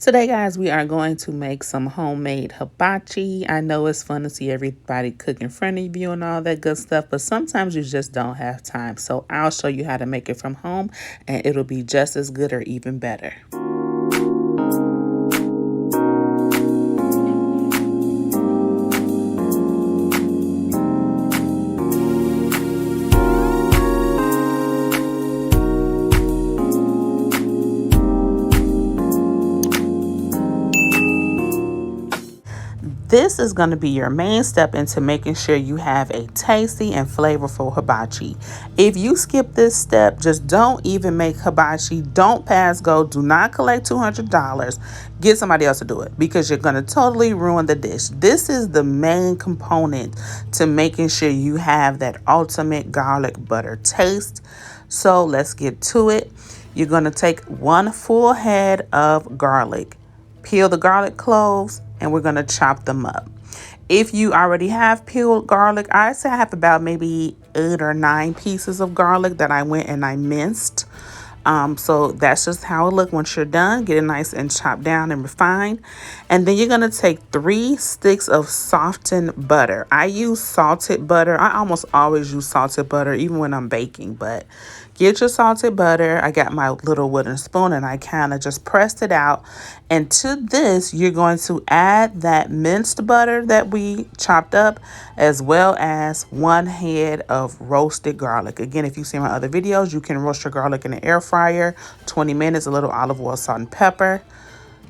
Today, guys, we are going to make some homemade hibachi. I know it's fun to see everybody cook in front of you and all that good stuff, but sometimes you just don't have time. So I'll show you how to make it from home, and it'll be just as good or even better. This is going to be your main step into making sure you have a tasty and flavorful hibachi. If you skip this step, just don't even make hibachi. Don't pass go. Do not collect $200. Get somebody else to do it because you're going to totally ruin the dish. This is the main component to making sure you have that ultimate garlic butter taste. So let's get to it. You're going to take one full head of garlic. Peel the garlic cloves and we're going to chop them up. If you already have peeled garlic, I say I have about maybe 8 or 9 pieces of garlic that I went and I minced. So that's just how it looks once you're done. Get it nice and chopped down and refined. And then you're going to take 3 sticks of softened butter. I use salted butter. I almost always use salted butter, even when I'm baking. But get your salted butter. I got my little wooden spoon and I kind of just pressed it out. And to this, you're going to add that minced butter that we chopped up, as well as 1 head of roasted garlic. Again, if you see my other videos, you can roast your garlic in the air fryer, 20 minutes, a little olive oil, salt, and pepper.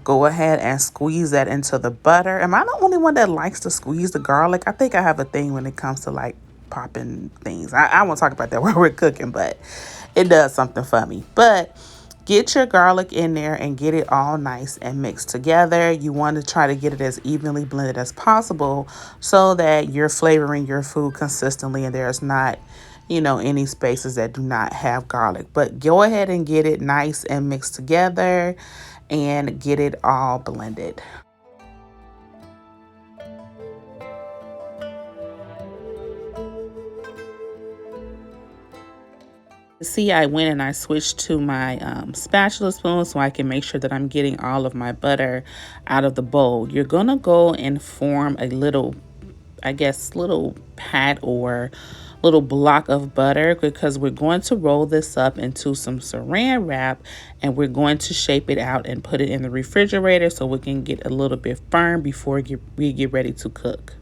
Go ahead and squeeze that into the butter. Am I the only one that likes to squeeze the garlic? I think I have a thing when it comes to like popping things. I won't talk about that while we're cooking, but it does something for me. But get your garlic in there and get it all nice and mixed together. You want to try to get it as evenly blended as possible so that you're flavoring your food consistently and there's not, any spaces that do not have garlic. But go ahead and get it nice and mixed together and get it all blended. See, I went and I switched to my spatula spoon so I can make sure that I'm getting all of my butter out of the bowl. You're going to go and form a little, little pat or little block of butter because we're going to roll this up into some saran wrap and we're going to shape it out and put it in the refrigerator so we can get a little bit firm before we get ready to cook.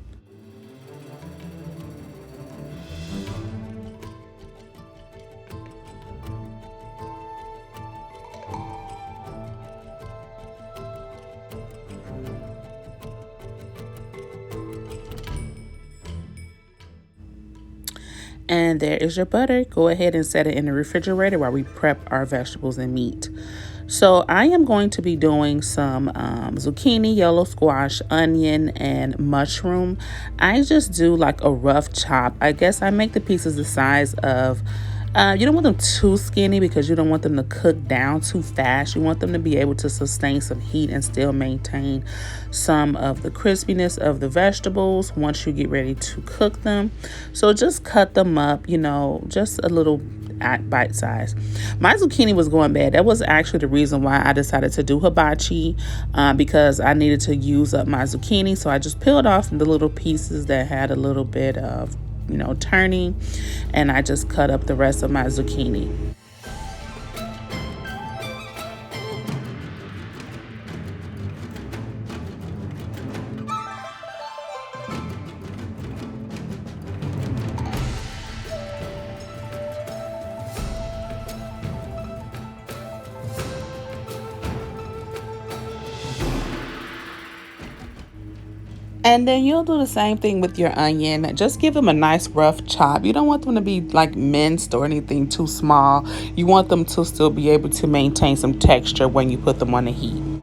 And there is your butter. Go ahead and set it in the refrigerator while we prep our vegetables and meat. So I am going to be doing some zucchini, yellow squash, onion, and mushroom. I just do like a rough chop. I guess I make the pieces the size of you don't want them too skinny because you don't want them to cook down too fast. You want them to be able to sustain some heat and still maintain some of the crispiness of the vegetables once you get ready to cook them. So just cut them up, just a little at bite size. My zucchini was going bad. That was actually the reason why I decided to do hibachi because I needed to use up my zucchini. So I just peeled off the little pieces that had a little bit of turning, and I just cut up the rest of my zucchini. And then you'll do the same thing with your onion. Just give them a nice rough chop. You don't want them to be like minced or anything too small. You want them to still be able to maintain some texture when you put them on the heat.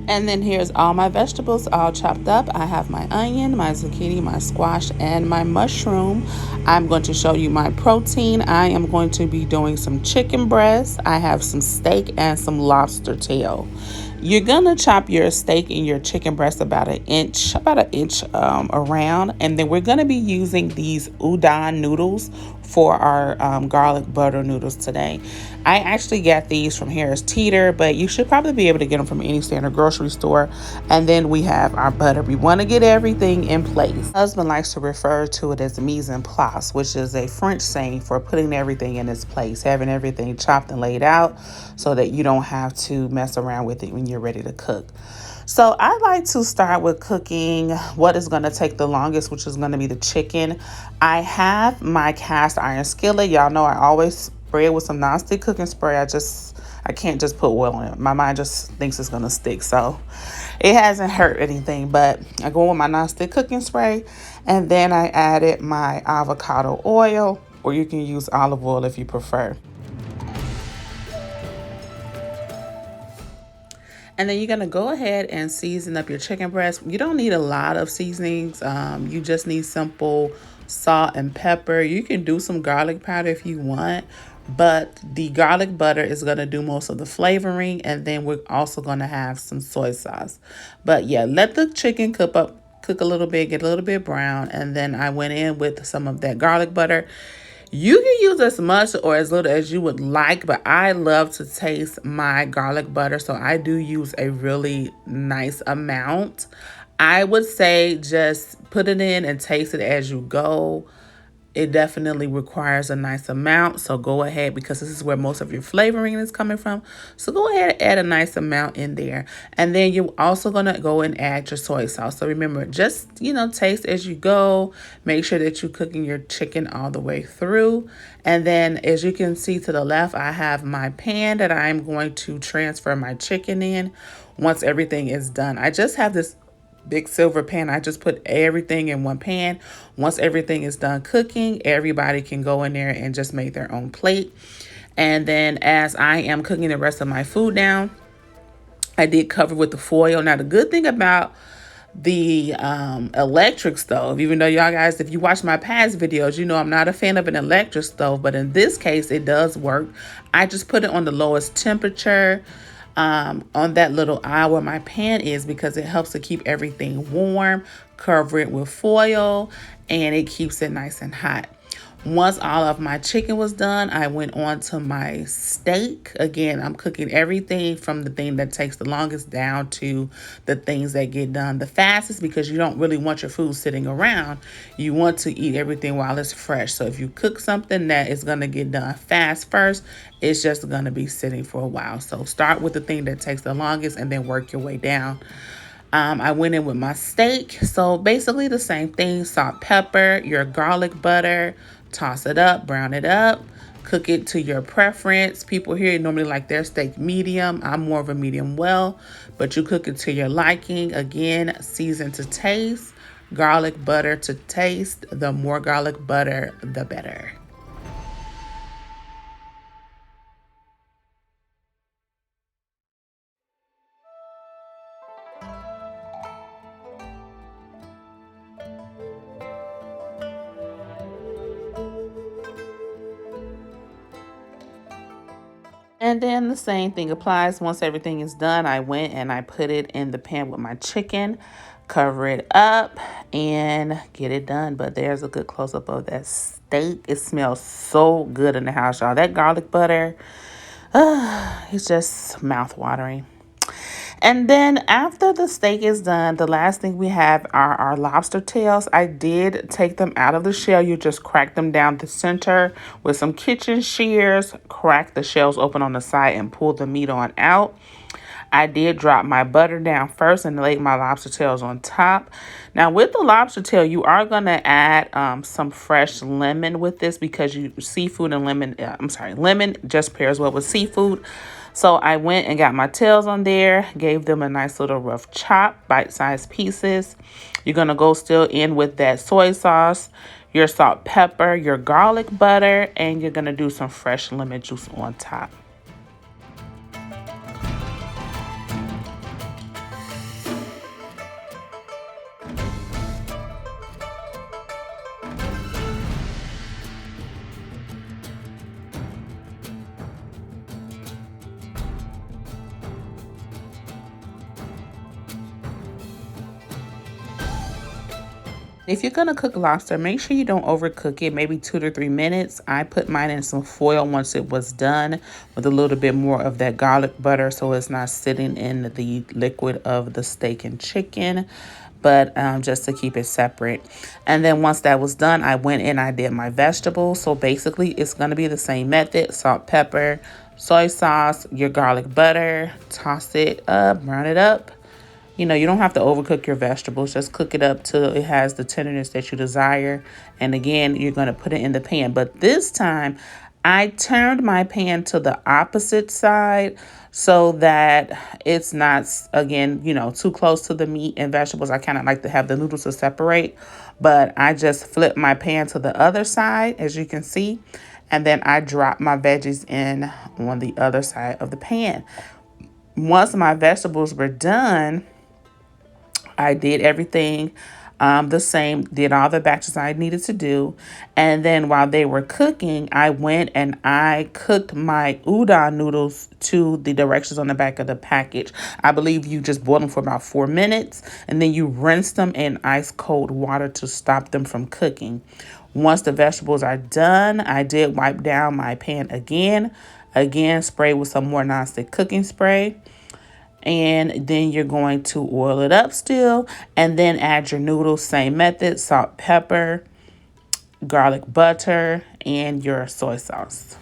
And then here's all my vegetables all chopped up. I have my onion, my zucchini, my squash, and my mushroom. I'm going to show you my protein. I am going to be doing some chicken breast. I have some steak and some lobster tail. You're gonna chop your steak and your chicken breast about an inch around, and then we're gonna be using these udon noodles for our garlic butter noodles today. I actually got these from Harris Teeter, but you should probably be able to get them from any standard grocery store. And then we have our butter. We want to get everything in place. My husband likes to refer to it as mise en place, which is a French saying for putting everything in its place, having everything chopped and laid out so that you don't have to mess around with it when you're ready to cook. So I like to start with cooking what is going to take the longest, which is going to be the chicken. I have my cast iron skillet. Y'all know I always spray it with some nonstick cooking spray. I can't just put oil in it. My mind just thinks it's going to stick. So it hasn't hurt anything, but I go with my nonstick cooking spray, and then I added my avocado oil, or you can use olive oil if you prefer. And then you're going to go ahead and season up your chicken breast. You don't need a lot of seasonings. You just need simple salt and pepper. You can do some garlic powder if you want, but the garlic butter is going to do most of the flavoring. And then we're also going to have some soy sauce. But yeah, let the chicken cook a little bit, get a little bit brown. And then I went in with some of that garlic butter. You can use as much or as little as you would like, but I love to taste my garlic butter, so I do use a really nice amount. I would say just put it in and taste it as you go. It definitely requires a nice amount, so go ahead, because this is where most of your flavoring is coming from. So go ahead and add a nice amount in there. And then you're also going to go and add your soy sauce. So remember, just, taste as you go. Make sure that you're cooking your chicken all the way through. And then as you can see to the left, I have my pan that I'm going to transfer my chicken in once everything is done. I just have this big silver pan. I just put everything in one pan. Once everything is done cooking, everybody can go in there and just make their own plate. And then as I am cooking the rest of my food down, I did cover with the foil. Now the good thing about the electric stove, even though y'all guys, if you watch my past videos, you know I'm not a fan of an electric stove, but in this case it does work. I just put it on the lowest temperature on that little aisle where my pan is, because it helps to keep everything warm. Cover it with foil and it keeps it nice and hot. Once all of my chicken was done, I went on to my steak. Again, I'm cooking everything from the thing that takes the longest down to the things that get done the fastest, because you don't really want your food sitting around. You want to eat everything while it's fresh. So if you cook something that is going to get done fast first, it's just going to be sitting for a while. So start with the thing that takes the longest and then work your way down. I went in with my steak. So basically the same thing: salt, pepper, your garlic butter, toss it up, brown it up, cook it to your preference. People here normally like their steak medium. I'm more of a medium well, but you cook it to your liking. Again, season to taste, garlic butter to taste. The more garlic butter, the better. And then the same thing applies. Once everything is done, I went and I put it in the pan with my chicken, cover it up, and get it done. But there's a good close-up of that steak. It smells so good in the house, y'all. That garlic butter, it's just mouth-watering. And then after the steak is done, the last thing we have are our lobster tails. I did take them out of the shell. You just crack them down the center with some kitchen shears, crack the shells open on the side, and pull the meat on out. I did drop my butter down first and laid my lobster tails on top. Now with the lobster tail, you are going to add some fresh lemon with this, because seafood and lemon just pairs well with seafood. So I went and got my tails on there, gave them a nice little rough chop, bite-sized pieces. You're going to go still in with that soy sauce, your salt, pepper, your garlic butter, and you're going to do some fresh lemon juice on top. If you're gonna cook lobster, make sure you don't overcook it, maybe 2 to 3 minutes. I put mine in some foil once it was done with a little bit more of that garlic butter so it's not sitting in the liquid of the steak and chicken, but just to keep it separate. And then once that was done, I went in, I did my vegetables. So basically it's gonna be the same method: salt, pepper, soy sauce, your garlic butter, toss it up, burn it up. You know, you don't have to overcook your vegetables. Just cook it up till it has the tenderness that you desire. And again, you're going to put it in the pan. But this time, I turned my pan to the opposite side so that it's not, again, you know, too close to the meat and vegetables. I kind of like to have the noodles to separate. But I just flipped my pan to the other side, as you can see. And then I dropped my veggies in on the other side of the pan. Once my vegetables were done, I did everything the same, did all the batches I needed to do. And then while they were cooking, I went and I cooked my udon noodles to the directions on the back of the package. I believe you just boil them for about 4 minutes and then you rinse them in ice cold water to stop them from cooking. Once the vegetables are done, I did wipe down my pan again, spray with some more nonstick cooking spray. And then you're going to oil it up still and then add your noodles. Same method: salt, pepper, garlic butter, and your soy sauce.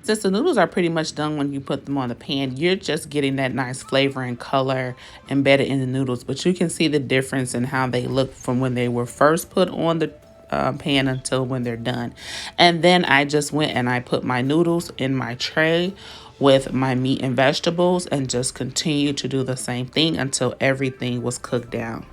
Since the noodles are pretty much done when you put them on the pan, you're just getting that nice flavor and color embedded in the noodles. But you can see the difference in how they look from when they were first put on the pan until when they're done. And then I just went and I put my noodles in my tray with my meat and vegetables and just continued to do the same thing until everything was cooked down.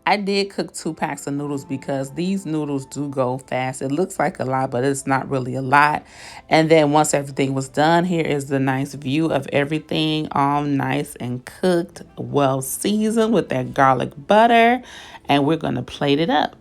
I did cook 2 packs of noodles because these noodles do go fast. It looks like a lot, but it's not really a lot. And then once everything was done, here is the nice view of everything, all nice and cooked, well seasoned with that garlic butter. And we're going to plate it up.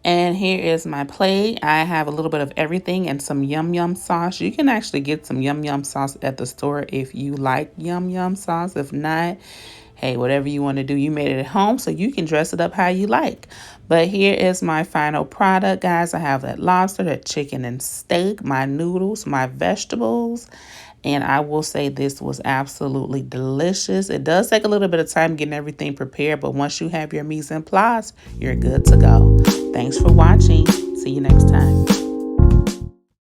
And here is my plate. I have a little bit of everything and some yum yum sauce. You can actually get some yum yum sauce at the store if you like yum yum sauce. If not, hey, whatever you want to do, you made it at home, so you can dress it up how you like. But here is my final product, guys. I have that lobster, that chicken and steak, my noodles, my vegetables. And I will say this was absolutely delicious. It does take a little bit of time getting everything prepared, but once you have your mise en place, you're good to go. Thanks for watching. See you next time.